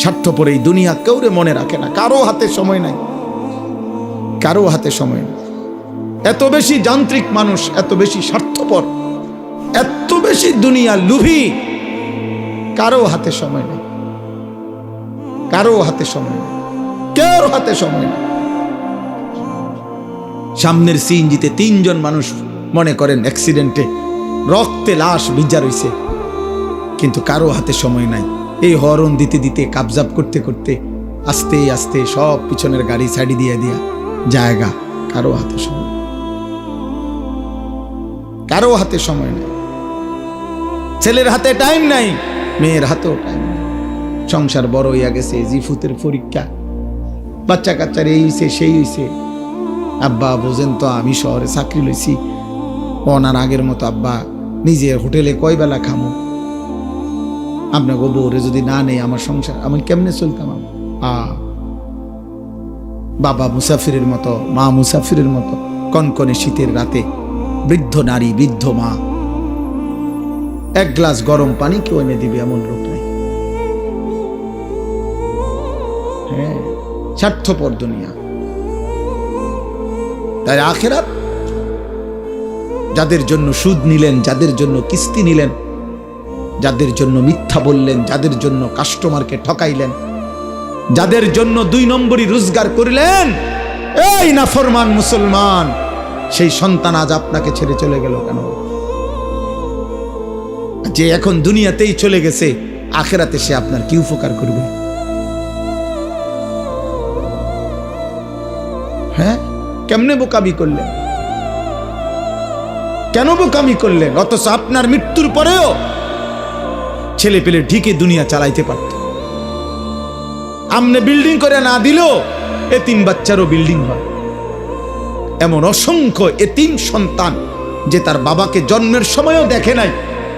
স্বার্থপর এই দুনিয়া কেউরে মনে রাখে না, কারো হাতে সময় নাই, কারো হাতে সময় নেই। এত বেশি যান্ত্রিক মানুষ, এত বেশি স্বার্থপর, এত বেশি দুনিয়া লোভী, কারো হাতে সময় নেই, কারো হাতে সময় নেই, কেউ হাতে সময় নেই। সামনের সিএনজিতে 3 জন মানুষ মনে করেন অ্যাক্সিডেন্টে রক্তে লাশ ভিজা রইছে, কিন্তু কারো হাতে সময় নাই। এই হরন দিতে দিতে কাবজাব করতে করতে আস্তে আস্তে সব পিছনের গাড়ি সাইডে দিয়ে দিয়া জায়গা, কারো হাতে সময়, কারো হাতে সময় নাই। ছেলের হাতে টাইম নাই, মেয়ের হাতেও টাইম নাই। সংসার বড় হইয়া গেছে, জিফুতের পরীক্ষা, বাচ্চা কাচ্চার এই হইছে সেই হইছে। আব্বা বোঝেন তো, আমি শহরে চাকরি লইছি, ওনার আগের মতো আব্বা নিজের হোটেলে কয় বেলা খামো, আপনার বউরে যদি না নেই আমার সংসার আমি কেমনে চলতাম। বাবা মুসাফিরের মতো, মা মুসাফিরের মতো, কনকনে শীতের রাতে বৃদ্ধ নারী, বৃদ্ধ মা 1 গ্লাস গরম পানি কেউ এনে দিবে এমন লোক নাই। হ্যাঁ, স্বার্থপর দুনিয়া। তাই আখিরাত যাদের জন্য সুদ নিলেন, যাদের জন্য কিস্তি নিলেন, যাদের জন্য মিথ্যা বললেন, যাদের জন্য কাস্টমারকে ঠকাইলেন, যাদের জন্য 2 নম্বরই রোজগার করলেন, এই নাফরমান মুসলমান, সেই সন্তান আজ আপনাকে ছেড়ে চলে গেল কেন? যে এখন দুনিয়াতেই চলে গেছে, আখিরাতে সে আপনার কি উপকার করবে? হ্যাঁ, কেমনে বোকামি করলেন? কেন বোকামি করলেন? অথচ আপনার মৃত্যুর পরেও ছেলে পেলে ঠিকই দুনিয়া চালাইতে পারত। আমনে বিল্ডিং করে না দিলেও এতিম বাচ্চারও বিল্ডিং হয়। এমন অসংখ্য এতিম সন্তান যে তার বাবাকে জন্মের সময়ও দেখে নাই,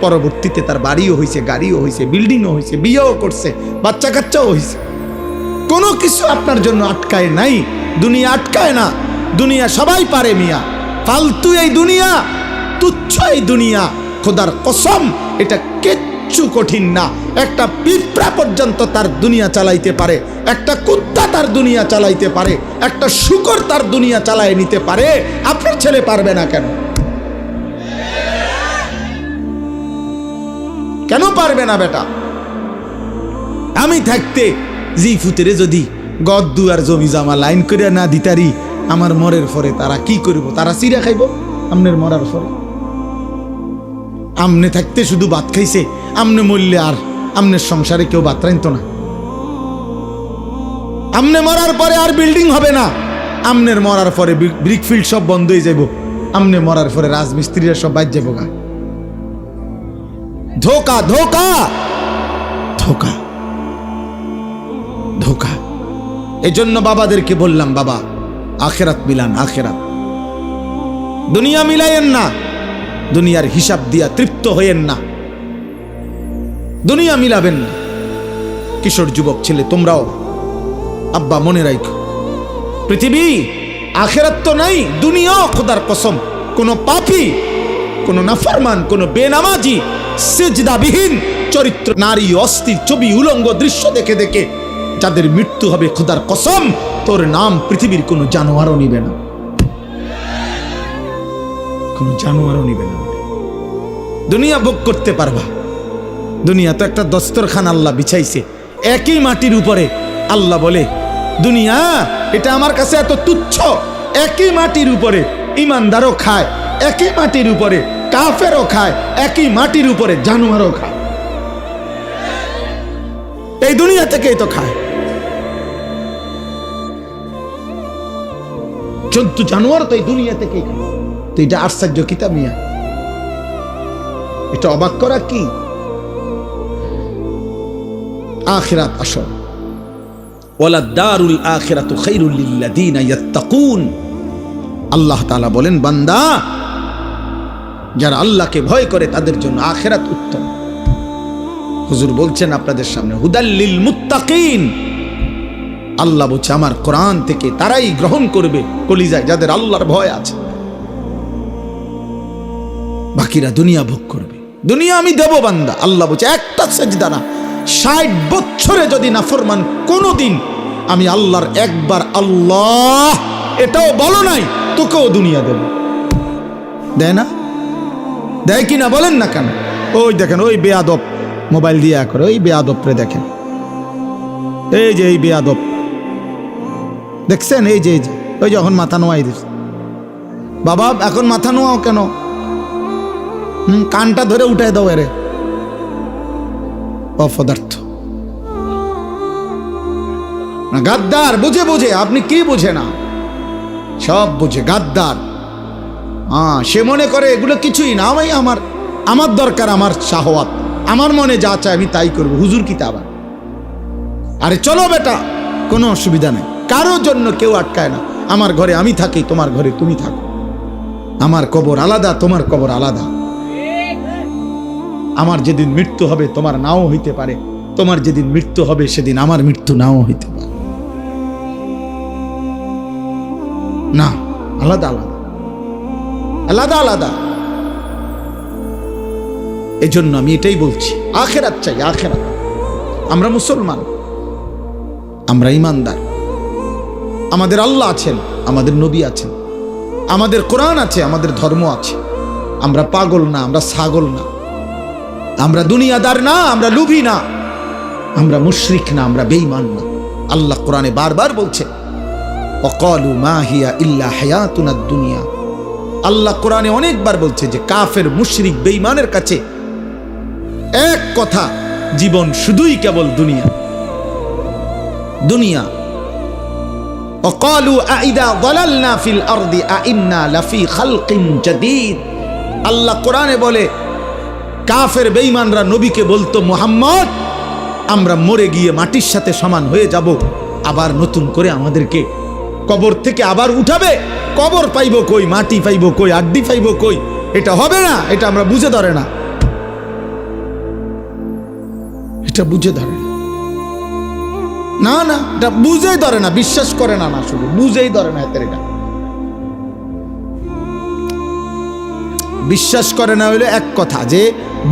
পরবর্তীতে তার বাড়িও হয়েছে, গাড়িও হয়েছে, বিল্ডিংও হয়েছে, বিয়েও করছে, বাচ্চা কাচ্চাও হয়েছে। কোনো কিছু আপনার জন্য আটকায় নাই, দুনিয়া আটকায় না। দুনিয়া সবাই পারে মিয়া, ফালতু এই দুনিয়া, তুচ্ছ এই দুনিয়া। খোদার কসম, এটা কিচ্ছু কঠিন না। একটা পিঁপড়া পর্যন্ত তার দুনিয়া চালাইতে পারে, একটা কুত্তা তার দুনিয়া চালাইতে পারে, একটা শূকর তার দুনিয়া চালায় নিতে পারে। আপনার ছেলে পারবে না কেন? কেন পারবে না বেটা? আমি থাকতে জিফুতেরে যদি গদ্দু আর জমি জমা লাইন করে না দিতারি, আমার মরের পরে তারা কি করব? তারা চিরা খাইব আমনের মরার পরে। আমনে থাকতে শুধু ভাত খাইছে, আমনে মরলে আর আমনের সংসারে কেউ ভাত রাইতো না। আমনে মরার পরে আর বিল্ডিং হবে না, আমনের মরার পরে ব্রিকফিল্ড সব বন্ধ হয়ে যাইব, আমনে মরার পরে রাজমিস্ত্রিরা সব বাইর যাবো গা। ধোকা, ধোকা, ধোকা, ধোকা। এজন্য বাবাদেরকে বললাম, বাবা আখিরাত মিলান, আখিরাত। দুনিয়া মিলাইয়েন না, দুনিয়ার হিসাব দিয়া তৃপ্ত হইয়েন না, দুনিয়া মিলাবেন না। কিশোর যুবক ছেলে তোমরাও আব্বা মনে রাখো, পৃথিবী আখিরাত তো নাই, দুনিয়াও খোদার কসম কোন পাপী, কোন নাফরমান, কোন বেনামাজি, সিজদাবিহীন চরিত্র নারী, অস্থির ছবি, উলঙ্গ দৃশ্য দেখে দেখে যাদের মৃত্যু হবে, খোদার কসম তোর নাম পৃথিবীর কোন জানোয়ারও নিবে না, কোন জানোয়ারও নিবে না। দুনিয়া ভোগ করতে পারবা, দুনিয়া তো একটা দস্তরখান আল্লাহ বিছাইছে একই মাটির উপরে। আল্লাহ বলে দুনিয়া এটা আমার কাছে এত তুচ্ছ, একই মাটির উপরে ইমানদারও খায়, একই মাটির উপরে কাফেরও খায়, একই মাটির উপরে জানোয়ারও খায়। এই দুনিয়া থেকেই তো খায়, জন্তু জানোয়ার তো এই দুনিয়া থেকেই খায়। তো এটা আশ্চর্য কিতাব মিয়া, এটা অবাক করা কি? আখিরাত আসল, ওয়ালা দারুল আখিরাতু খায়রুল লিল্লাযিনা ইয়াত্তাকুন। আল্লাহ তাআলা বলেন, বান্দা যারা আল্লাহকে ভয় করে তাদের জন্য আখিরাত উত্তম। হুজুর বলছেন আপনাদের সামনে, হুদাল লিল মুত্তাকিন। আল্লাহ বলছে আমার কোরআন থেকে তারাই গ্রহণ করবে কলিজায় যাদের আল্লাহর ভয় আছে, বাকিরা দুনিয়া ভোগ করবে। দুনিয়া আমি দেব বান্দা, আল্লাহ বলছে একটা সেজদা না, 60 বছরে যদি নাফরমান কোনোদিন আমি আল্লাহর একবার আল্লাহ এটাও বলো নাই, তোকেও দুনিয়া দেব। দেয় না? দেয় কি না বলেন না কেন? ওই দেখেন ওই বেয়াদব মোবাইল দিয়ে করে, ওই বেয়াদবরে দেখেন, এই যে এই বেয়াদব দেখছেন, এই যে ওই যখন মাথা নোয়াই দিস, বাবা এখন মাথা নোয়াও কেন? কানটা ধরে উঠাই দাও এরে, অপদার্থ গাদ্দার। বুঝে বুঝে, আপনি কি বুঝে না? সব বুঝে, গাদ্দার। সে মনে করে এগুলো কিছুই না, আমি আমার দরকার আমার শাহওয়াত, আমার মনে যা চায় আমি তাই করবো। হুজুর কি তা আবার? আরে চলো বেটা, কোনো অসুবিধা নেই, কারোর জন্য কেউ আটকায় না। আমার ঘরে আমি থাকি, তোমার ঘরে তুমি থাকো, আমার কবর আলাদা, তোমার কবর আলাদা। আমার যেদিন মৃত্যু হবে তোমার নাও হইতে পারে, তোমার যেদিন মৃত্যু হবে সেদিন আমার মৃত্যু নাও হইতে পারে। না, আলাদা আলাদা, আলাদা আলাদা। এজন্য আমি এটাই বলছি, আখেরাত চাই, আখেরাত। আমরা মুসলমান, আমরা ইমানদার, আমাদের আল্লাহ আছেন, আমাদের নবী আছেন, আমাদের কোরআন আছে, আমাদের ধর্ম আছে। আমরা পাগল না, আমরা ছাগল না, আমরা দুনিয়াদার না, আমরা লুভি না, আমরা মুশরিক না, আমরা বেঈমান না। আল্লাহ কোরআনে বারবার বলছে ওয়াকালু মা হিয়া ইল্লা হায়াতুনাদ দুনিয়া। আল্লাহ কোরআনে অনেকবার বলছে যে কাফের, মুশরিক, বেঈমানের কাছে এক কথা, জীবন শুধুই কেবল দুনিয়া, দুনিয়া। ওয়াকালু আইদা যালালনা ফিল আরদি আইন্না লাফি খালকিন জাদীদ। আল্লাহ কোরআনে বলে কাফের বেঈমানরা নবীকে বলতো, মুহাম্মদ আমরা মরে গিয়ে মাটির সাথে সমান হয়ে যাব, আবার নতুন করে আমাদেরকে কবর থেকে আবার উঠাবে। কবর পাইব কই, মাটি পাইব কই, আড্ডি পাইব কই? এটা হবে না, এটা আমরা বুঝে ধরে না, এটা বুঝে ধরে না, না এটা বুঝেই ধরে না, বিশ্বাস করে না, না শুধু বুঝেই ধরে না। এতে এটা বিশ্বাস করে না হইলে এক কথা, যে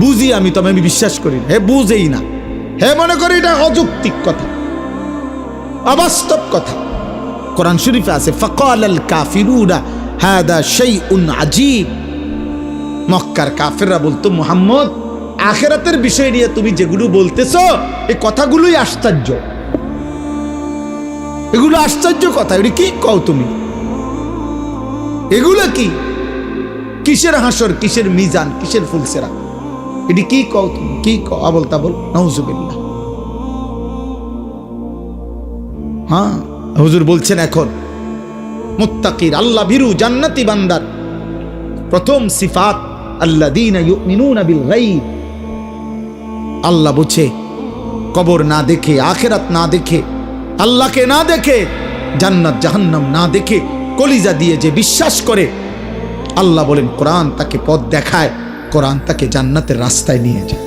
বুঝি আমি, তবে আমি বিশ্বাস করি না। হে বুঝেই না, হে মনে করি এটা অযৌক্তিক কথা, অবাস্তব কথা। কোরআন শরীফে আছে ফাকালাল কাফিরুনা হাদা শাইউন আজীব। মক্কার কাফেররা বলতো, মুহাম্মদ আখিরাতের বিষয় নিয়ে তুমি যেগুলো বলতেছো এই কথাগুলোই আশ্চর্য, এগুলো আশ্চর্য কথা। এটা কি কও তুমি? এগুলো কি? কিসের হাসর, কিসের মিজান, কিসের ফুলসেরা? এটি কি কও তুমি? কি কও? আবল তাবল, নাউজুবিল্লাহ। হ্যাঁ, হুজুর বলছেন এখন মুত্তাকির, আল্লাহ ভীরু, জান্নাতি বান্দার প্রথম সিফাত আল্লাযীনা ইউমিনুনা বিল গায়ব। আল্লাহ বুঝে, কবর না দেখে, আখিরাত না দেখে, আল্লাহকে না দেখে, জান্নাত জাহান্নাম না দেখে কলিজা দিয়ে যে বিশ্বাস করে, আল্লাহ বলেন কোরআন তাকে পথ দেখায়, কোরআন তাকে জান্নাতের রাস্তায় নিয়ে যায়।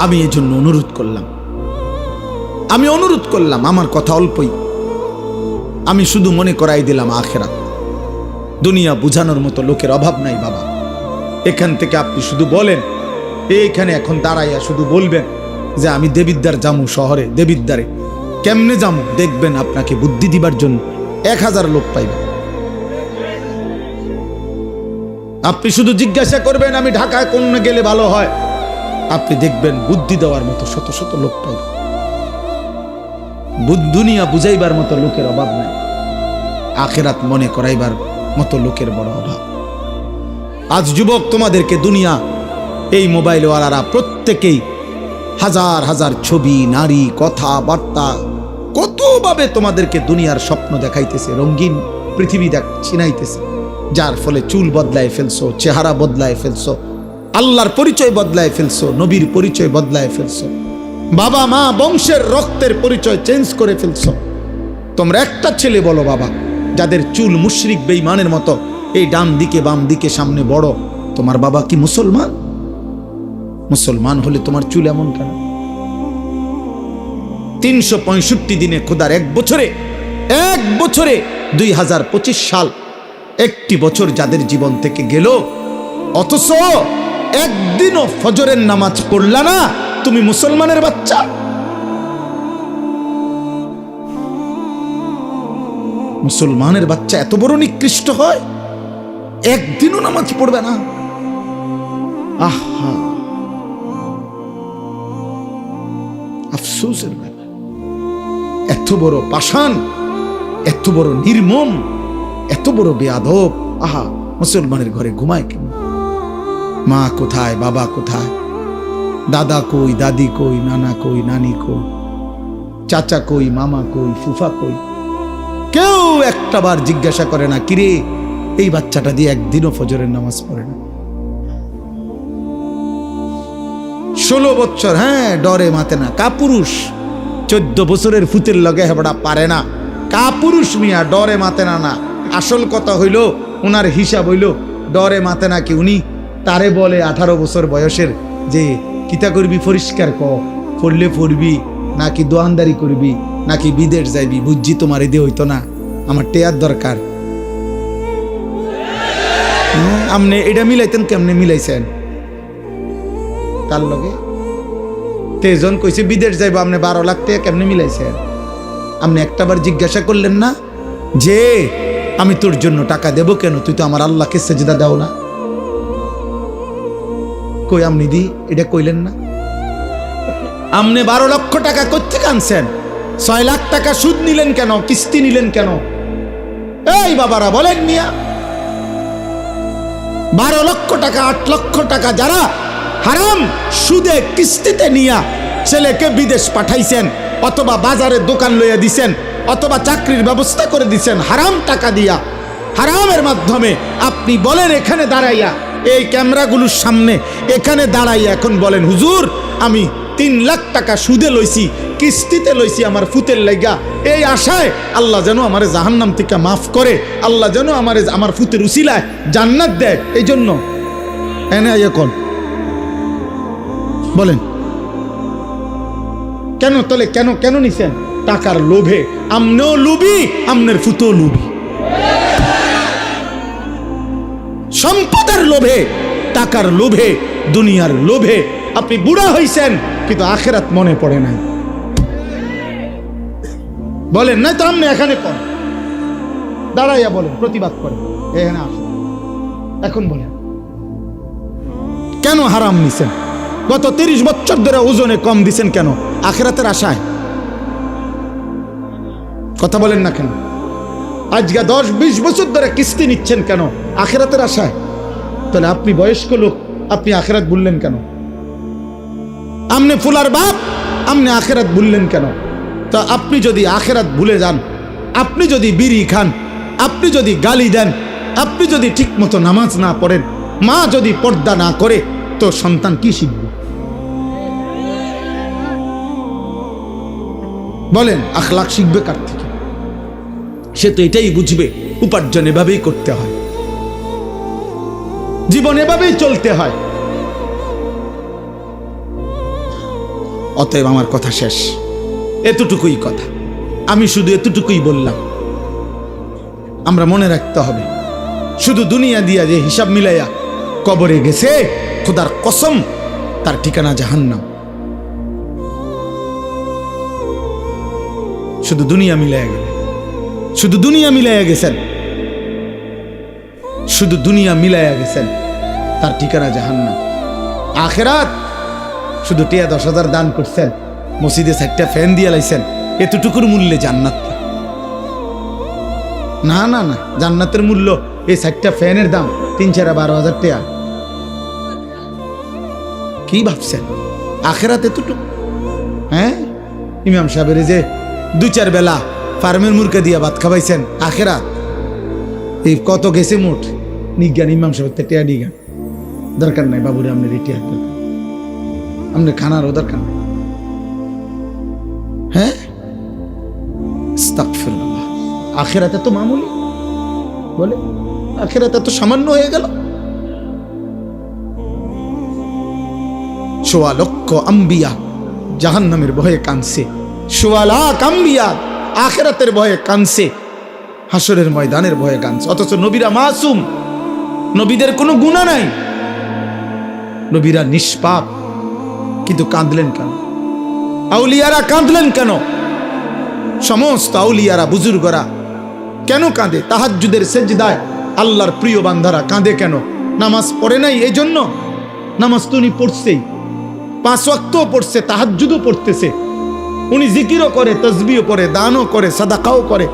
আমি এই জন্য অনুরোধ করলাম, আমার কথা অল্পই, আমি শুধু মনে করাই দিলাম আখিরাত। দুনিয়া বুঝানোর মতো লোকের অভাব নাই বাবা। এখান থেকে আপনি শুধু বলেন, এইখানে এখন দাঁড়াইয়া শুধু বলবেন যে আমি দেবিদ্বার যামু, শহরে দেবিদ্বারে কেমনে যামু, দেখবেন আপনাকে বুদ্ধি দিবার জন্য 1000 লোক পাইবেন। আপনি শুধু জিজ্ঞাসা করবেন আমি ঢাকায় কোন গেলে ভালো হয়, আপনি দেখবেন বুদ্ধি দেওয়ার মতো শত শত লোক পাইবেন। দুনিয়া বুঝাইবার মতো লোকের অভাব নাই, আখিরাত মনে করাইবার মতো লোকের বড় অভাব। আজ যুবক তোমাদেরকে দুনিয়া, এই মোবাইলওয়ালারা প্রত্যেকেই হাজার হাজার ছবি, নারী, কথাবার্তা, কতভাবে তোমাদেরকে দুনিয়ার স্বপ্ন দেখাইতেছে, রঙিন পৃথিবী চিনাইতেছে, যার ফলে চুল বদলায় ফেলছো, চেহারা বদলায় ফেলছো, আল্লাহর পরিচয় বদলায় ফেলছো, নবীর পরিচয় বদলায় ফেলছো, বাবা মা বংশের রক্তের পরিচয় চেঞ্জ করে ফেলছো। তোমরা একটা ছেলে বলো বাবা, যাদের চুল মুশরিক বেঈমানের মতো, এই ডান দিকে বাম দিকে সামনে বড়, তোমার বাবা কি মুসলমান? মুসলমান হলে তোমার চুল এমন কেন? 365 দিনে খোদার এক বছরে 2025 সাল, একটি বছর যাদের জীবন থেকে গেল, অথচ একদিনও ফজরের নামাজ পড়লা না, তুমি মুসলমানের বাচ্চা? মুসলমানের বাচ্চা এত বড় নিকৃষ্ট হয়, একদিনও নামাজ পড়বে না? আহা, আফসোসের ব্যাপার। এত বড় পাষাণ, এত বড় নির্মম, এত বড় বেয়াদব। আহা, মুসলমানের ঘরে ঘুমায় কেন? মা কোথায়, বাবা কোথায়, দাদা কই, দাদি কই, নানা কই, নানি কই, চাচা কই, মামা কই, ফুফা কই? কেউ একটাবার জিজ্ঞাসা করে না, কিরে এই বাচ্চাটা দিয়ে একদিনও ফজরের নামাজ পড়ে না। 16 বছর, হ্যাঁ, ডরে মাতে না। কাপুরুষ 14 বছরের ফুতের লগে হেবড়া পারে না। কাপুরুষ মিয়া, ডরে মাতে না। না, আসল কথা হইল উনার হিসাব হইল ডরে মাতে না কি উনি তারে বলে 18 বছর বয়সের যে কিতা করবি পরিষ্কার ক, পড়লে পড়বি নাকি দোয়ানদারি করবি নাকি বিদেশ যাইবি, বুঝছি তোমার এদে হইতো না, আমার টেয়ার দরকার। আপনি এটা মিলাইতেন, কেমনে মিলাইছেন তার লগে? তেজন কইছে বিদেশ যাইবো, আপনি 12 লাখ টাকা কেমনে মিলাইছেন? আপনি একটাবার জিজ্ঞাসা করলেন না যে আমি তোর জন্য টাকা দেব কেন, তুই তো আমার আল্লাহকে সেজদা দাও না? কই আপনি দি এটা কইলেন না? আপনি 12 লক্ষ টাকা কোত্থেকে আনছেন? 6 লাখ টাকা সুদ নিলেন কেন, কিস্তি নিলেন কেন? এই বাবারা বলেন মিয়া, 12 লক্ষ টাকা 8 লক্ষ টাকা যারা হারাম সুদে কিস্তিতে নিয়া ছেলেকে বিদেশ পাঠাইছেন, অথবা বাজারে দোকান লইয়া দিছেন, অথবা চাকরির ব্যবস্থা করে দিছেন হারাম টাকা দিয়া, হারামের মাধ্যমে, আপনি বলেন এখানে দাঁড়াইয়া, এই ক্যামেরাগুলোর সামনে এখানে দাঁড়াইয়া এখন বলেন, হুজুর আমি 3 লাখ টাকা সুদে লইছি, কিস্তিতে লইছি আমার ফুতের লাইগা, এই আশায় আল্লাহ যেন আমারে জাহান্নাম থেকে মাফ করে, আল্লাহ যেন আমারে আমার ফুতের উসিলায় জান্নাত দেয়, এই জন্য এনে এখন বলেন কেন? তলে কেন কেন নিছেন? টাকার লোভে। আমনেও লুবি, আমনের ফুতেও লুবি। সম্পদের লোভে, টাকার লোভে, দুনিয়ার লোভে আপনি বুড়া হইছেন, কিন্তু আখিরাত মনে পড়ে নাই। বলেন না তো, আপনি এখানে কোন দাঁড়াইয়া বলেন, প্রতিবাদ করেন, এখানে আসেন, এখন বলেন কেন হারাম নিছেন? গত 30 বছর ধরে ওজনে কম দিছেন কেন? আখিরাতের আশায়? কথা বলেন না কেন? আজকে 10-20 বছর ধরে কিস্তি নিচ্ছেন কেন? আখিরাতের আশায়। তাহলে আপনি বয়স্ক লোক, আপনি আখিরাত ভুললেন কেন? আপনি ফুলার বাপ, আপনি আখিরাত ভুললেন কেন? তা আপনি যদি আখিরাত ভুলে যান, আপনি যদি বিড়ি খান, আপনি যদি গালি দেন, আপনি যদি ঠিক মতো নামাজ না পড়েন, মা যদি পর্দা না করে, তো সন্তান কি শিখবে? বলেন, আখলাক শিখবে কার থেকে? সে তো এটাই বুঝবে উপার্জন এভাবেই করতে হয়, জীবন এভাবেই চলতে হয়। অতএব আমার কথা শেষ, এতটুকুই কথা, আমি শুধু এতটুকুই বললাম। আমরা মনে রাখতে হবে, শুধু দুনিয়া দিয়া যে হিসাব মিলাইয়া কবরে গেছে, খোদার কসম তার ঠিকানা জাহান্নাম। শুধু দুনিয়া মিলাইয়া গেলে, শুধু দুনিয়া মিলাইয়া গেছেন, শুধু দুনিয়া মিলাইয়া গেছেন, তার ঠিকানা জাহান্নাম। আখিরাত শুধু 10,000 দান করছেন, মসজিদে 4টা ফ্যান দিয়ে লাইছেন, এতটুকুর মূল্যে জান্নাত না। না না, জান্নাতের মূল্য এই 4টা ফ্যানের দাম 3-12,000 টাকা। কি ভাবছেন আখিরাত এতটুকু? হ্যাঁ, ইমাম সাহেবের যে 2-4 বেলা ফার্মের মুরগা দিয়া ভাত খাওয়াইছেন, আখিরাত এই কত গেছে মোট? নিজ্ঞান ইমাম সাহেব টেয়া নিজ্ঞান দরকার নাই বাবুরে, আপনার রেটিয়া দরকার, আপনার খানারও দরকার নাই। হ্যাঁ, আস্তাগফিরুল্লাহ। আখিরাতে তো মামুলি, বলে আখিরাতে তো সামান্য হয়ে গেল। 1.25 লক্ষ আম্বিয়া জাহান্নামের ভয়ে কাঁদছে, 1.25 লাখ আম্বিয়া আখিরাতের ভয়ে কাঁদছে, হাসরের ময়দানের ভয়ে কাঁদছে। অথচ নবীরা মাসুম, নবীদের কোনো গুনাহ নাই, নবীরা নিষ্পাপ, কিন্তু কাঁদলেন কেন? আউলিয়ারা কাঁদলেন কেন? সমস্ত আউলিয়ারা বুজুর্গরা কেন কাঁদে? তাহাজ্জুদের সেজদায় আল্লাহর প্রিয় বান্দারা কাঁদে কেন? নামাজ পড়ে নাই এই জন্য? নামাজ তো উনি পড়ছেই, 5 ওয়াক্তও পড়ছে, তাহাজ্জুদও পড়তেছে, উনি জিকিরও করে, তাসবিহও পড়ে, দানও করে, সাদাকাও করে,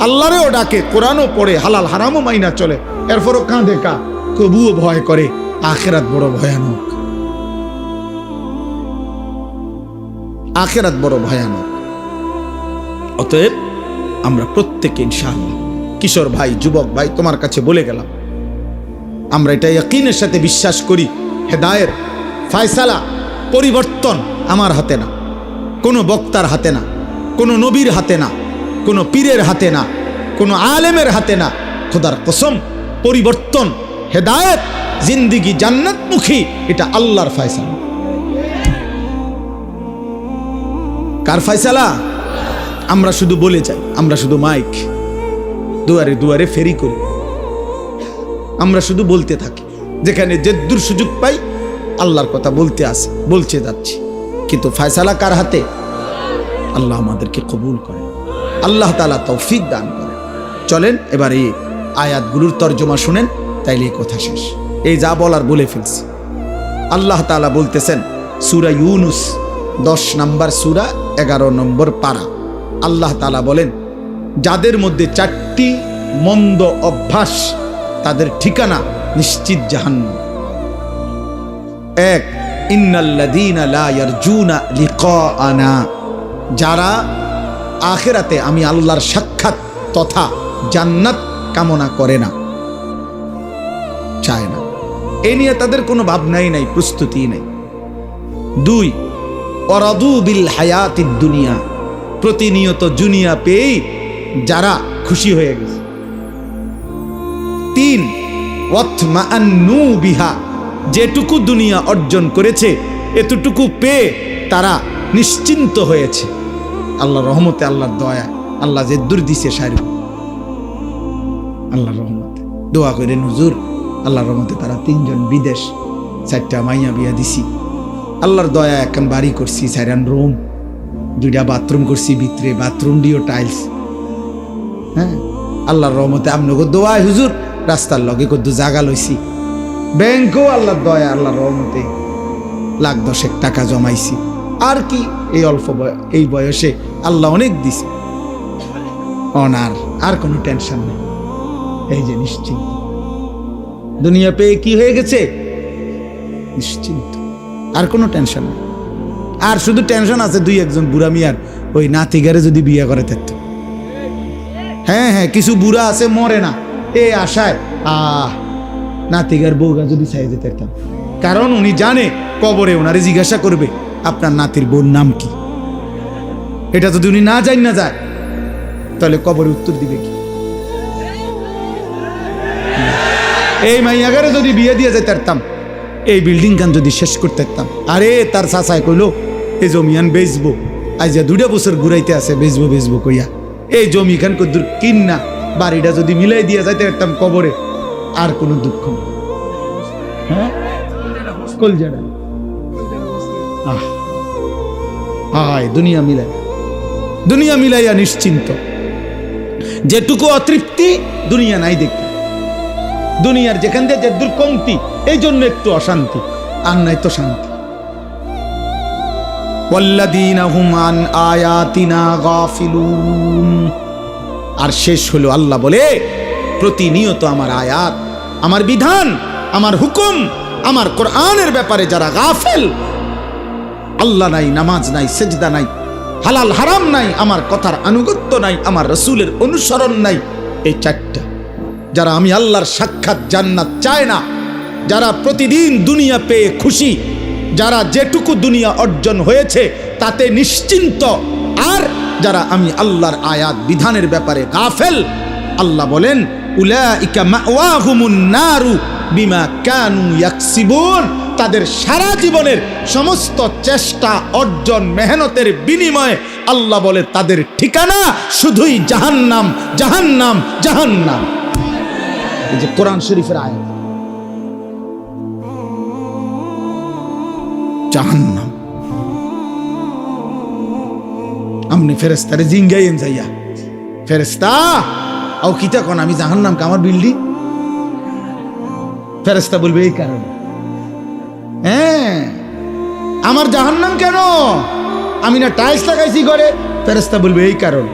আল্লাহরেও ডাকে, কোরআনও পড়ে, হালাল হারামও মাইনা চলে, এরপরও কাঁদে কা? তবুও ভয় করে। আখিরাত বড় ভয়ানক, আখিরাত বড় ভয়ানক। অতএব আমরা প্রত্যেকে ইনশাআল্লাহ, কিশোর ভাই, যুবক ভাই, তোমার কাছে বলে গেলাম, আমরা এটা ইয়াকিনের সাথে বিশ্বাস করি, হেদায়েত, ফয়সালা, পরিবর্তন আমার হাতে না, কোনো বক্তার হাতে না, কোনো নবীর হাতে না, কোনো পীরের হাতে না, কোনো আলেমের হাতে না। খোদার কসম, পরিবর্তন, হেদায়েত, জিন্দিগি জান্নাতমুখী, এটা আল্লাহর ফয়সালা। কার ফয়সালা? আমরা শুধু বলে যাই, আমরা শুধু মাইক দুয়ারে দুয়ারে ফেরি করি, আমরা শুধু বলতে থাকি, যেখানে যেদুর সুযোগ পাই আল্লাহর কথা বলতে আসে, বলতে যাচ্ছি, কিন্তু ফয়সালা কার হাতে? আল্লাহ আমাদেরকে কবুল করে, আল্লাহ তাআলা তৌফিক দান করে। চলেন এবার এই আয়াতগুলোর তর্জমা শুনেন, তাইলে এই কথা শেষ। এই যা বলার বলে ফেলছি। আল্লাহ তাআলা বলতেছেন সূরা ইউনুস 10 নম্বর সূরা 11 নম্বর পারা। আল্লাহ তাআলা বলেন, যাদের মধ্যে 4টি মন্দ অভ্যাস, তাদের ঠিকানা নিশ্চিত জাহান্নাম। 1, ইন্নাল্লাযীনা লা ইয়ারজুনা লিকাআনা, যারা আখিরাতে আমি আল্লাহর সাক্ষাৎ তথা জান্নাত কামনা করে না, চায় না, এ নিয়ে তাদের কোনো ভাবনাই নাই, প্রস্তুতি নাই। 2, ওয়ারাদু বিল হায়াতিদ দুনিয়া, প্রতিনিয়ত দুনিয়া পেয়ে যারা খুশি হয়ে গেছে। 3, ওয়াতমাআন্নু বিহা, যেটুকু দুনিয়া অর্জন করেছে এতটুকু পেয়ে তারা নিশ্চিন্ত হয়েছে। আল্লাহর রহমতে, আল্লাহর দয়া, আল্লাহ যে দূর দিছে সারি, আল্লাহর রহমতে দোয়া করে হুজুর, আল্লাহর রহমতে তারা 3 জন বিদেশ, 4টা মাইয়া বিয়া দিছি, আল্লাহর দয়া এখন বাড়ি করছি, 4 রুম, 2টা বাথরুম করছি, ভিতরে বাথরুম দিও টাইলস। হ্যাঁ, আল্লাহর রহমতে আপনাকে দোয়ায় হুজুর রাস্তার লগে কদ্দু জায়গা লইছি, ব্যাংকও আল্লাহর দয়া, আল্লাহর রহমতে 1,10,000 টাকা জমাইছি। আর কি, এই অল্প এই বয়সে আল্লাহ অনেক দিছে, অনার আর কোনো টেনশন নেই। এই যে নিশ্চিন্ত, দুনিয়া পেয়ে কি হয়ে গেছে? নিশ্চিন্ত, আর কোনো টেনশন নেই। আর শুধু টেনশন আছে 2-1 বুড়া মিয়ার, ওই নাতিগারে যদি বিয়ে করে থাকতো। হ্যাঁ হ্যাঁ, কিছু বুড়া আছে মরে না এই আশায়, নাতিগার বউগা যদি চাই যেতে পারতাম, কারণ উনি জানে কবরে ওনারে জিজ্ঞাসা করবে আপনার নাতির বোন নাম কি। এটা যদি উনি না যায় তাহলে কবরে উত্তর দিবে কি? এই মাইয়াগারে যদি বিয়ে দিয়ে যেতে পারতাম, এই বিল্ডিং খান যদি শেষ করতে পারতাম, আরে তার চাচাই কইলো এই জমিয়ান বেচবো, আজ 2 বছর ঘুরাইতে আছে, বেচবো কইয়া এই জমি খান কদ্দুর কিন্না বাড়িটা যদি মিলাই দিয়ে যাইতে পারতাম কবরে, আর কোনো দুঃখ নেই। হ্যাঁ, কলজাড়া দুনিয়া মিলাইয়া নিশ্চিন্ত, যেটুকু অতৃপ্তি দুনিয়া নাই দেখতে, দুনিয়ার যেখান দিয়ে যে দুর্কমতি, এই জন্য একটু অশান্তি, আর নাই তো শান্তি। ওয়াল্লাযীনা হুম আন আয়াতিনা গাফিলুন, আর শেষ হলো আল্লাহ বলে, প্রতিনিয়ত আমার আয়াত, আমার বিধান, আমার হুকুম, আমার কোরআনের ব্যাপারে যারা গাফেল, আল্লাহ নাই, নামাজ নাই, সেজদা নাই, হালাল হারাম নাই, আমার কথার আনুগত্য নাই, আমার রাসূলের অনুসরণ নাই, এই 4টা, যারা আমি আল্লাহর সাক্ষাৎ জান্নাত চায় না, যারা প্রতিদিন দুনিয়া পেয়ে খুশি, যারা যেটুকু দুনিয়া অর্জন হয়েছে তাতে নিশ্চিন্ত, আর যারা আমি আল্লাহর আয়াত বিধানের ব্যাপারে গাফেল, আল্লাহ বলেন উলাইকা মাওয়াহুমুন নারু বিমা কানু ইয়াকসিবুন, তাদের সারা জীবনের সমস্ত চেষ্টা, অর্জন, মেহনতের বিনিময়ে আল্লাহ বলে তাদের ঠিকানা শুধুই জাহান্নাম, জাহান্নাম, জাহান্নাম। এই যে কোরআন শরীফের আয়াত, জাহান্নাম। আমনি ফেরেস্তারে জিঙ্গাইন যাইয়া, ফেরেস্তা আও কিতা কোন আমি জাহান্নাম কা আমার বিল্ডিং? ফেরেস্তা বলবে এই কারণে। হ্যাঁ, আমার জাহান্নাম কেন? আমি না টাইলস লাগাইছি ঘরে। ফেরেস্তা বলবে এই কারণ।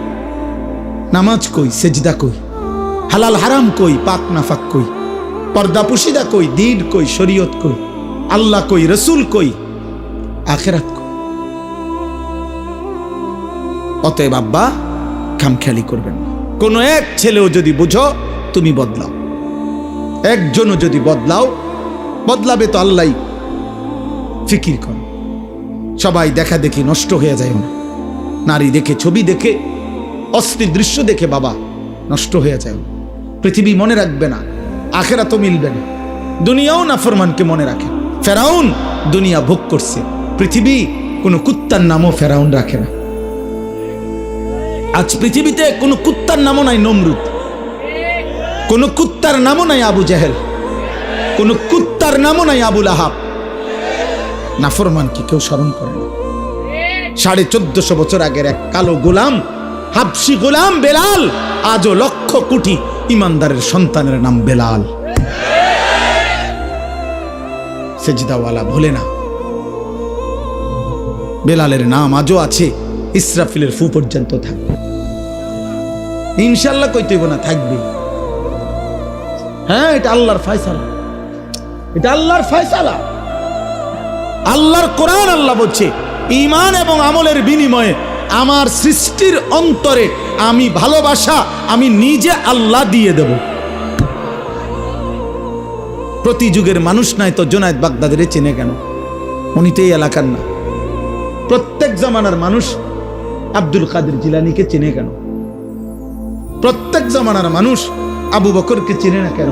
নামাজ কই, সেজদা কই, হালাল হারাম কই, পাক নাফাক কই, পর্দা পুশিদা কই, দিন কই, শরীয়ত কই, আল্লাহ কই, রসুল কই, আখিরাত কই। অতএব আব্বা খামখেয়ালি করবেন না। কোনো এক ছেলেও যদি বুঝো তুমি বদলাও, একজনও যদি বদলাও, বদলাবে তো আল্লাহ। ফিকির কর, সবাই দেখা দেখি নষ্ট হয়ে যায় না। নারী দেখে, ছবি দেখে, অস্থির দৃশ্য দেখে বাবা নষ্ট হয়ে যায়। পৃথিবী মনে রাখবে না, আখেরাতও মিলবে না। দুনিয়াও নাফরমানকে মনে রাখে। ফেরাউন দুনিয়া ভোগ করছে, পৃথিবী কোনো কুত্তার নামও ফেরাউন রাখে না। আজ পৃথিবীতে কোনো কুত্তার নামও নাই নমরুদ, কোনো কুত্তার নামও নাই আবু জেহেল, কোনো কুত্তার নামও নাই আবুল আহাব। নাফরমানকে কেউ স্মরণ করে না। 1450 বছর আগের এক কালো গোলাম, হাবশি গোলাম বেলাল, আজও লক্ষ কোটি ইমানদারের সন্তানের নাম বেলাল। সেজদাওয়ালা ভোলে না। বেলালের নাম আজও আছে, ইসরাফিলের ফু পর্যন্ত থাকবে। ইনশাল্লাহ কইতেইব না, থাকবে। হ্যাঁ, এটা আল্লাহর ফয়সালা, এটা আল্লাহর ফয়সালা। আল্লাহর কোরআন আল্লাহ বলছে, ঈমান এবং আমলের বিনিময়ে আমার সৃষ্টির অন্তরে আমি ভালোবাসা আমি নিজে আল্লাহ দিয়ে দেব। প্রতি যুগের মানুষ নাই তো জুনায়েদ বাগদাদের চেনে কেন? উনি তো এই এলাকার না। প্রত্যেক জামানার মানুষ আব্দুল কাদের জিলানীকে চেনে কেন? প্রত্যেক জামানার মানুষ আবু বকরকে চেনে না কেন?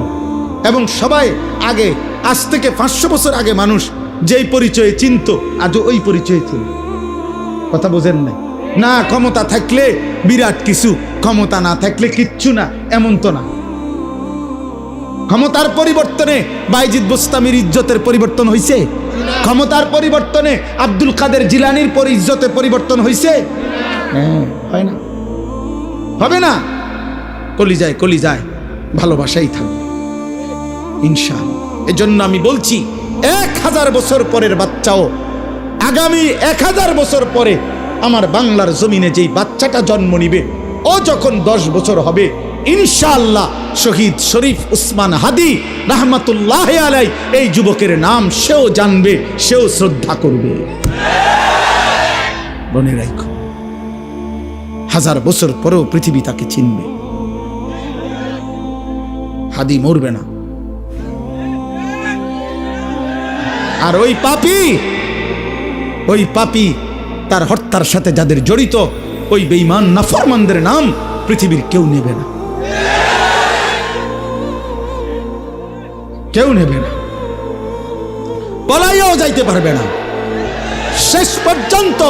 এবং সবাই আগে, আজ থেকে 500 বছর আগে মানুষ যেই পরিচয়ে চিনত, আজও ওই পরিচয়ে চিনত। কথা বোঝেন নাই? না ক্ষমতা থাকলে বিরাট কিছু, ক্ষমতা না থাকলে কিচ্ছু না, এমন তো না। ক্ষমতার পরিবর্তনে বাইজিদ বোস্তামির ইজ্জতের পরিবর্তন হয়েছে? ক্ষমতার পরিবর্তনে আব্দুল কাদের জিলানীর ইজ্জতের পরিবর্তন হয়েছে? হ্যাঁ, হয় না, হবে না। কলিজায় কলিজায় ভালোবাসাই থাকবে ইনশাআল্লাহ। এজন্য আমি বলছি, 1000 বছর পরের বাচ্চাও আগামী 1000 বছর পরে আমার বাংলার জমিনে যেই বাচ্চাটা জন্ম নিবে, ও যখন 10 বছর হবে, ইনশাআল্লাহ শহীদ শরীফ উসমান হাদি রাহমাতুল্লাহ আলাই এই যুবকের নাম সেও জানবে, সেও শ্রদ্ধা করবে। মনে রাখো, 1000 বছর পরেও পৃথিবী তাকে চিনবে। হাদি মরবে না। আর ওই পাপী তার হত্যার সাথে যাদের জড়িত, ওই বেঈমান নাফরমানদের নাম পৃথিবীর কেউ নেবে না, কেউ নেবে না, পলাইয়াও যাইতে পারবে না। শেষ পর্যন্ত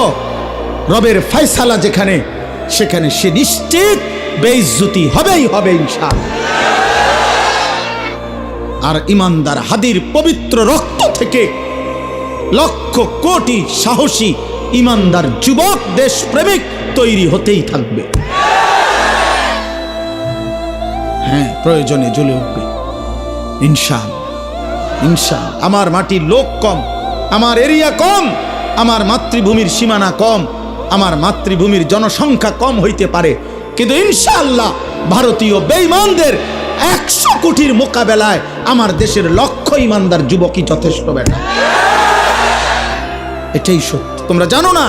রবের ফয়সালা যেখানে, সেখানে সে নিশ্চিত বেইজ্জতি হবেই হবে ইনশাআল্লাহ। আর ইমানদার হাদির পবিত্র রক্ত থেকে লক্ষ কোটি সাহসী ইমানদার যুবক দেশপ্রেমিক তৈরি হতেই থাকবে। হ্যাঁ, প্রয়োজনে জ্বলে উঠবে ইনশাআল্লাহ, ইনশাআল্লাহ। আমার মাটির লোক কম, আমার এরিয়া কম, আমার মাতৃভূমির সীমানা কম, আমার মাতৃভূমির জনসংখ্যা কম হইতে পারে, কিন্তু ইনশাআল্লাহ ভারতীয় বেঈমানদের 100 কোটির মোকাবেলায় আমার দেশের লক্ষ ইমানদার যুবকই যথেষ্ট। বেটা, এটাই সত্য। তোমরা জানো না,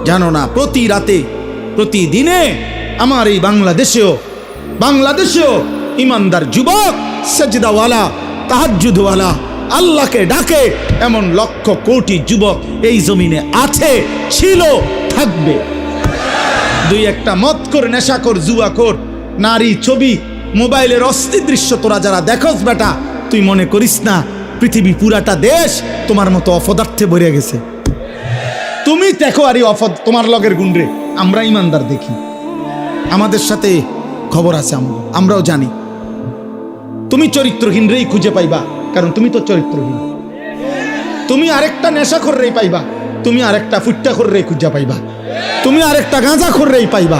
জানো না, প্রতি রাতে প্রতিদিনে আমার এই বাংলাদেশেও ইমানদার যুবক, সেজদাওয়ালা, তাহাজ্জুদওয়ালা, আল্লাহকে ডাকে এমন লক্ষ কোটি যুবক এই জমিনে আছে, ছিল, থাকবে। 2-1টা মদখোর, নেশাখোর, জুয়াখোর, নারী, ছবি, মোবাইলের অস্থির দৃশ্য তোরা যারা দেখোস বেটা, তুই মনে করিস না পৃথিবী পুরাটা দেশ তোমার মতো অপদার্থে ভরে গেছে। তুমি দেখো আরে অপদ তোমার লগের গুন্ডে, আমরা ইমানদার দেখি, আমাদের সাথে খবর আছে, আমরাও জানি। তুমি চরিত্রহীন রেই খুঁজে পাইবা, কারণ তুমি তো চরিত্রহীন। তুমি আরেকটা নেশা কররেই পাইবা, তুমি আরেকটা ফুট্টা কররেই খুঁজা পাইবা, তুমি আরেকটা গাঁজা কররেই পাইবা।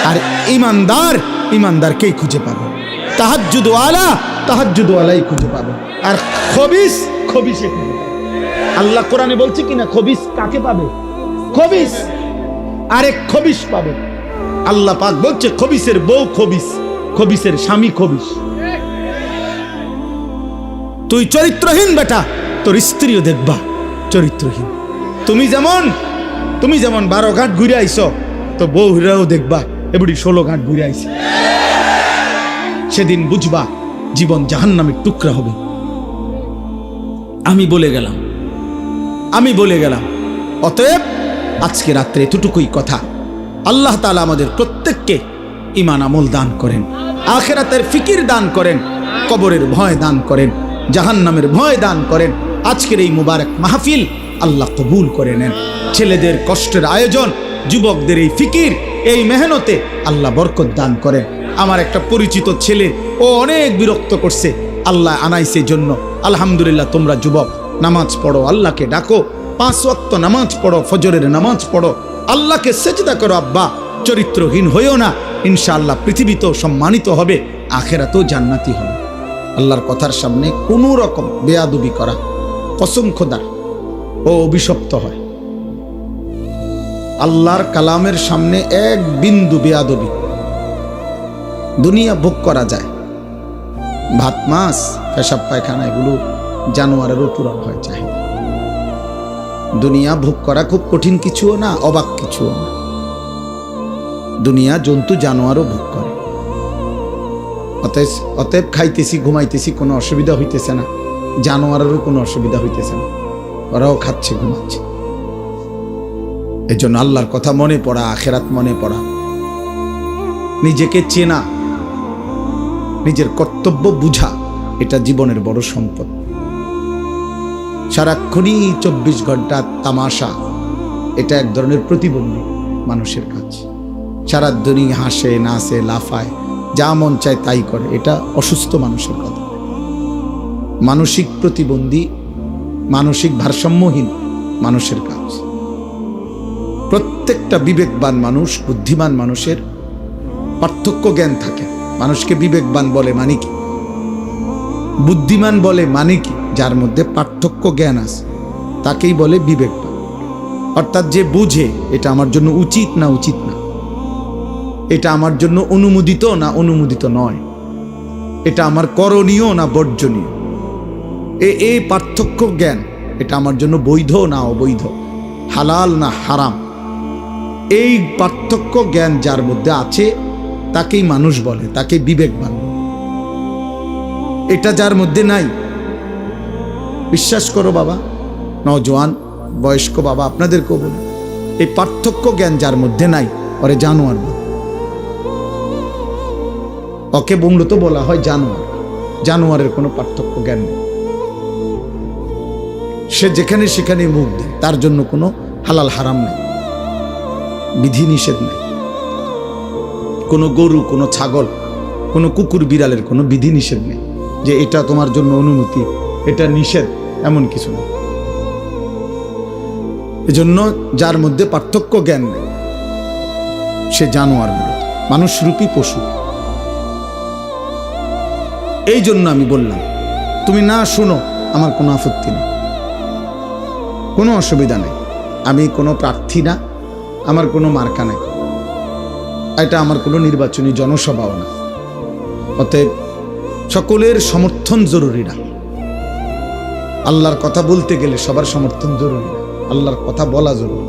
আর ইমানদার ইমানদারকেই খুঁজে পাবো, তাহাজ্জুদ ওয়ালা তাহাজ্জুদ ওয়ালাই খুঁজে পাবো, আর খবিস খবিসে খুঁজে পাবো। আল্লাহ কোরআনে বলছে কিনা খবিস কাকে পাবে? খবিস আরেক খবিস পাবে। আল্লাহ পাক বলছে খবিসের বউ খবিস, খবিসের স্বামী খবিস। তুই চরিত্রহীন বেটা, তোর স্ত্রীও দেখবা চরিত্রহীন। তুমি যেমন 12 ঘাট ঘুরে আইছো, তো বউ হিরাও দেখবা এবড়ি 16 ঘাট ঘুরে আইছে। সেদিন বুঝবা জীবন জাহান্নামের টুকরা হবে। আমি বলে গেলাম। অতএব আজকে রাত্রে এতটুকুই কথা। আল্লাহ তাআলা আমাদের প্রত্যেককে ঈমান আমল দান করেন, আখিরাতের ফিকির দান করেন, কবরের ভয় দান করেন, জাহান্নামের ভয় দান করেন। আজকের এই মুবারক মাহফিল আল্লাহ কবুল করে নেন। ছেলেদের কষ্টের আয়োজন, যুবকদের এই ফিকির, এই মেহনতে আল্লাহ বরকত দান করেন। আমার একটা পরিচিত ছেলে, ও অনেক বিরক্ত করছে, আল্লাহ আনাইছে জন্য আলহামদুলিল্লাহ। তোমরা যুবক নামাজ পড়ো, আল্লাহকে ডাকো, 5 ওয়াক্ত নামাজ পড়ো, ফজরের নামাজ পড়ো, আল্লাহকে সেজদা করো। আব্বা চরিত্রহীন হইও না, ইনশাআল্লাহ পৃথিবীতেও সম্মানিত হবে, আখিরাতেও জান্নাতি হবে। আল্লাহর কথার সামনে কোনো রকম বেয়াদবি করা কসম খোদার ও অভিশপ্ত হয়। আল্লাহর কালামের সামনে এক বিন্দু বেয়াদবি, দুনিয়া ভোগ করা যায়, ভাত মাছ পেশাব পায়খানা এগুলো জানোয়ারেরও পূরণ হয় চাহিদা। দুনিয়া ভোগ করা খুব কঠিন কিছুও না, অবাক কিছুও না। দুনিয়া জন্তু জানোয়ারও ভোগ করে। অতএব খাইতেছি ঘুমাইতেছি কোনো অসুবিধা হইতেছে না, জানোয়ারেরও কোনো অসুবিধা হইতেছে না, ওরাও খাচ্ছে ঘুমাচ্ছে। এজন্য আল্লাহর কথা মনে পড়া, আখিরাত মনে পড়া, নিজেকে চেনা, নিজের কর্তব্য বুঝা, এটা জীবনের বড় সম্পদ। সারাক্ষণই 24 ঘন্টা তামাশা, এটা এক ধরনের প্রতিবন্ধী মানুষের কাজ। সারা দুনিয়া হাসে নাচে লাফায়, যা মন চায় তাই করে, এটা অসুস্থ মানুষের কথা। মানসিক প্রতিবন্ধী, মানসিক ভারসাম্যহীন মানুষের কাজ। প্রত্যেকটা বিবেকবান মানুষ, বুদ্ধিমান মানুষের পার্থক্য জ্ঞান থাকে। মানুষকে বিবেকবান বলে মানে কি, বুদ্ধিমান বলে মানে কি? যার মধ্যে পার্থক্য জ্ঞান আছে তাকেই বলে বিবেকবান। অর্থাৎ যে বুঝে এটা আমার জন্য উচিত না উচিত না, এটা আমার জন্য অনুমোদিত না অনুমোদিত নয়, এটা আমার করণীয় না বর্জনীয়, এই পার্থক্য জ্ঞান, এটা আমার জন্য বৈধ না অবৈধ, হালাল না হারাম, এই পার্থক্য জ্ঞান যার মধ্যে আছে তাকেই মানুষ বলে, তাকে বিবেকবান বলে। এটা যার মধ্যে নাই, বিশ্বাস করো বাবা, নওজোয়ান বয়স্ক বাবা আপনাদেরকেও বলি, এই পার্থক্য জ্ঞান যার মধ্যে নাই, ওরে জানোয়ার বলে। ওকে মূলত বলা হয় জানোয়ার। জানোয়ারের কোনো পার্থক্য জ্ঞান নেই, সে যেখানে সেখানে মুখ দেয়, তার জন্য কোনো হালাল হারাম নেই, বিধি নিষেধ নেই। কোনো গরু, কোনো ছাগল, কোনো কুকুর বিড়ালের কোনো বিধি নিষেধ নেই যে এটা তোমার জন্য অনুমতি, এটা নিষেধ, এমন কিছু নেই। এজন্য যার মধ্যে পার্থক্য জ্ঞান নেই সে জানোয়ার, মানুষরূপী পশু। এই জন্য আমি বললাম তুমি না শোনো, আমার কোনো আপত্তি নেই, কোনো অসুবিধা নেই। আমি কোনো প্রার্থী না, আমার কোনো মার্কা নেই, এটা আমার কোনো নির্বাচনী জনসভাও না। অতএব সকলের সমর্থন জরুরি না। আল্লাহর কথা বলতে গেলে সবার সমর্থন জরুরি না, আল্লাহর কথা বলা জরুরি।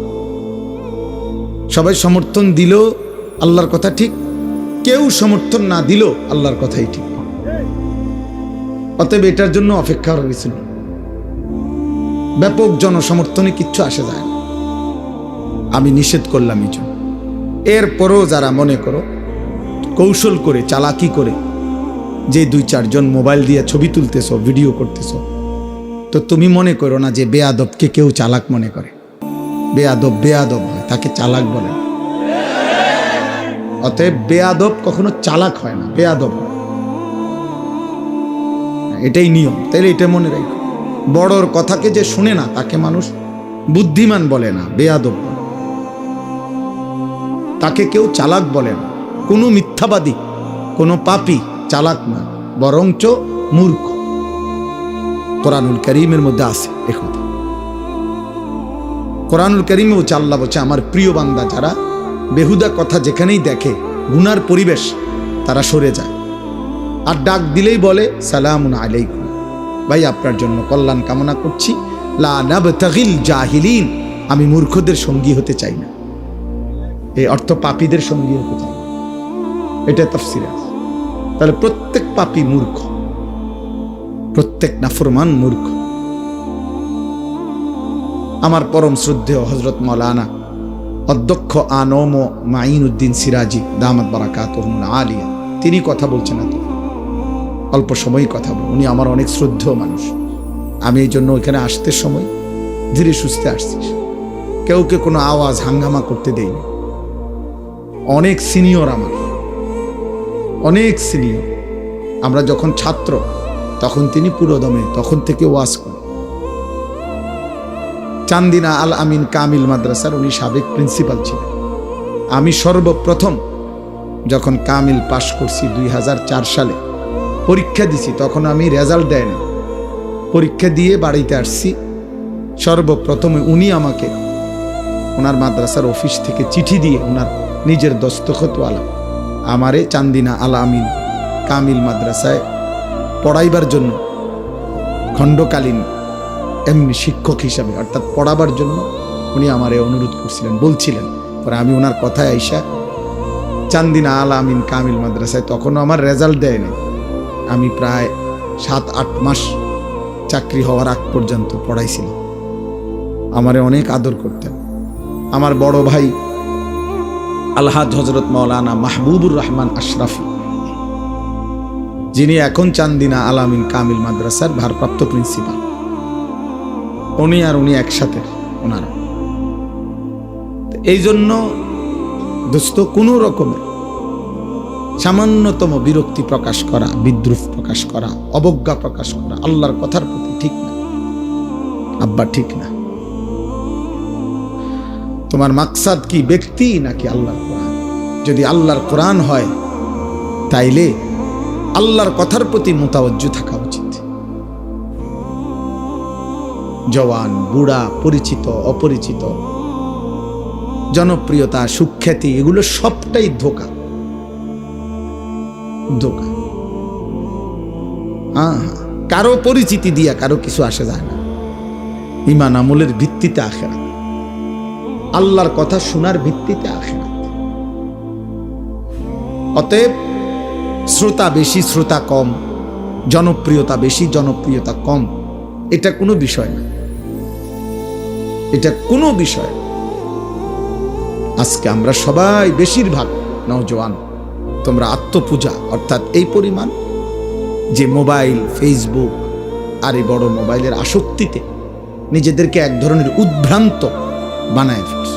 সবাই সমর্থন দিল আল্লাহর কথা ঠিক, কেউ সমর্থন না দিল আল্লাহর কথাই ঠিক। অতএব এটার জন্য অপেক্ষা হয়েছিল। ব্যাপক জনসমর্থনে কিচ্ছু আসে যায় না, আমি নিষেধ করলাম এই জন্য। এরপরও যারা মনে করো কৌশল করে, চালাকি করে যে 2-4 জন মোবাইল দিয়ে ছবি তুলতেছ, ভিডিও করতেছ, তো তুমি মনে করো না যে বেয়াদবকে কেউ চালাক মনে করে। বেয়াদব বেয়াদব হয়, তাকে চালাক বলে। অতএব বেয়াদব কখনো চালাক হয় না, বেয়াদব হয়, এটাই নিয়ম। তাইলে এটা মনে রাখো, বড়র কথাকে যে শুনে না তাকে মানুষ বুদ্ধিমান বলে না, বেয়াদব বলে। তাকে কেউ চালাক বলে না। কোনো মিথ্যাবাদী, কোনো পাপী চালাক না, বরঞ্চ মূর্খ। কোরআনুল কারীমের মধ্যে আছে এ কথা। কোরআনুল কারীমে বলছে, আল্লাহ বলছে, আমার প্রিয় বান্দা যারা বেহুদা কথা যেখানেই দেখে, গুনার পরিবেশ, তারা সরে যায়। আর ডাক দিলেই বলে সালামুন আলাইকুম, ভাই আপনার জন্য কল্যাণ কামনা করছি। লা নাবতাগিল জাহিলিন, আমি মূর্খদের সঙ্গী হতে চাই না। এই অর্থ পাপীদের সঙ্গী হতে চাই না, এটা তাফসীরে আছে। তাহলে প্রত্যেক পাপী মূর্খ, প্রত্যেক নাফরমান মূর্খ। আমার পরম শ্রদ্ধেয় হযরত মাওলানা অধ্যক্ষ আনম মাইনউদ্দিন সিরাজি দামাত বারাকাতুহুল আলিয়া, তিনি কথা বলছেন। না অল্প সময়ই কথা বল, উনি আমার অনেক শ্রদ্ধেয় মানুষ। আমি এই জন্য ওইখানে আসতে সময় ধীরে সুস্থে আসছিস, কেউকে কোনো আওয়াজ হাঙ্গামা করতে দেয়নি। অনেক সিনিয়র, আমার অনেক সিনিয়র। আমরা যখন ছাত্র তখন তিনি পুরোদমে তখন থেকে ওয়াজ করেন। চান্দিনা আল আমিন কামিল মাদ্রাসার উনি সাবেক প্রিন্সিপাল ছিলেন। আমি সর্বপ্রথম যখন কামিল পাশ করছি 2004 সালে, পরীক্ষা দিছি, তখন আমি রেজাল্ট দেয় না, পরীক্ষা দিয়ে বাড়িতে আসছি। সর্বপ্রথমে উনি আমাকে ওনার মাদ্রাসার অফিস থেকে চিঠি দিয়ে ওনার নিজের দস্তখতওয়ালা আমারে চান্দিনা আল আমিন কামিল মাদ্রাসায় পড়াইবার জন্য, খণ্ডকালীন এমনি শিক্ষক হিসাবে অর্থাৎ পড়াবার জন্য উনি আমারে অনুরোধ করছিলেন, বলছিলেন। পরে আমি ওনার কথায় আইসা চান্দিনা আল আমিন কামিল মাদ্রাসায়, তখনও আমার রেজাল্ট দেয় নাই, আমি প্রায় 7-8 মাস চাকরি হওয়ার আগ পর্যন্ত পড়াইছিলাম। আমারে অনেক আদর করতেন। আমার বড় ভাই আলহাজ হযরত মাওলানা মাহবুবুর রহমান আশরাফি, যিনি এখন চান্দিনা আল আমিন কামিল মাদ্রাসার ভারপ্রাপ্ত প্রিন্সিপাল, উনি আর উনি একসাথে ওনারা। এই জন্য দোস্ত, কোনো রকমের সামান্যতম বিরক্তি প্রকাশ করা, বিদ্রুপ প্রকাশ করা, অবজ্ঞা প্রকাশ করা আল্লাহর কথার প্রতি ঠিক না। আব্বা ঠিক না। তোমার মাকসাদ কি, ব্যক্তি নাকি আল্লাহর কোরআন? যদি আল্লাহর কোরআন হয় তাইলে আল্লাহর কথার প্রতি মুতাওয়াজ্জু থাকা উচিত। জওয়ান, বুড়া, পরিচিত, অপরিচিত, জনপ্রিয়তা, সুখ্যাতি, এগুলো সবটাই ধোঁকা। ধোঁকা। কারো পরিচিতি দিয়া কারো কিছু আসে যায় না। ঈমান আমলের ভিত্তিতে আখিরাত, আল্লাহর কথা শোনার ভিত্তিতে আখিরাত। অতএব শ্রোতা বেশি, শ্রোতা কম, জনপ্রিয়তা বেশি, জনপ্রিয়তা কম, এটা কোনো বিষয় না। এটা কোনো বিষয়। আজকে আমরা সবাই, বেশিরভাগ নওজোয়ান, তোমরা আত্মপূজা অর্থাৎ এই পরিমাণ যে মোবাইল, ফেসবুক আর এই বড় মোবাইলের আসক্তিতে নিজেদেরকে এক ধরনের উদ্ভ্রান্ত বানায় ফেলছ।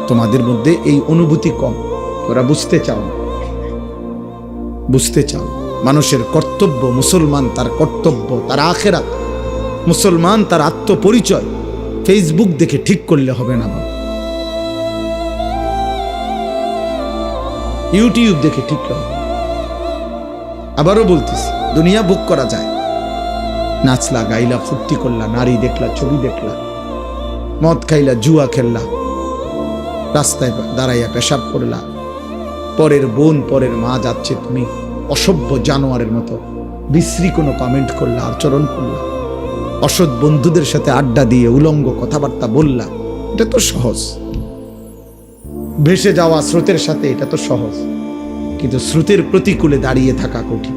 তোমাদের মধ্যে এই অনুভূতি কম, তোরা বুঝতে চাও না, বুঝতে চাও। মানুষের কর্তব্য, মুসলমান তার কর্তব্য, তার আখিরাত, মুসলমান তার আত্মপরিচয় ফেসবুক দেখে ঠিক করলে হবে না বাবা, ইউটিউব দেখে ঠিক হবে। আবারও বলতেছি, দুনিয়া ভোগ করা যায়। নাচলা, গাইলা, ফুর্তি করলা, নারী দেখলা, ছবি দেখলা, মদ খাইলা, জুয়া খেললা, রাস্তায় দাঁড়াইয়া পেশাব করলা, পরের বোন, পরের মা যাচ্ছে, তুমি অসভ্য জানোয়ারের মতো বিশ্রী কোনো কমেন্ট করলা, আচরণ করলা, অসৎ বন্ধুদের সাথে আড্ডা দিয়ে উলঙ্গ কথাবার্তা বললা। এটা তো সহজ, ভেসে যাওয়া স্রোতের সাথে, এটা তো সহজ। কিন্তু স্রোতের প্রতিকূলে দাঁড়িয়ে থাকা কঠিন।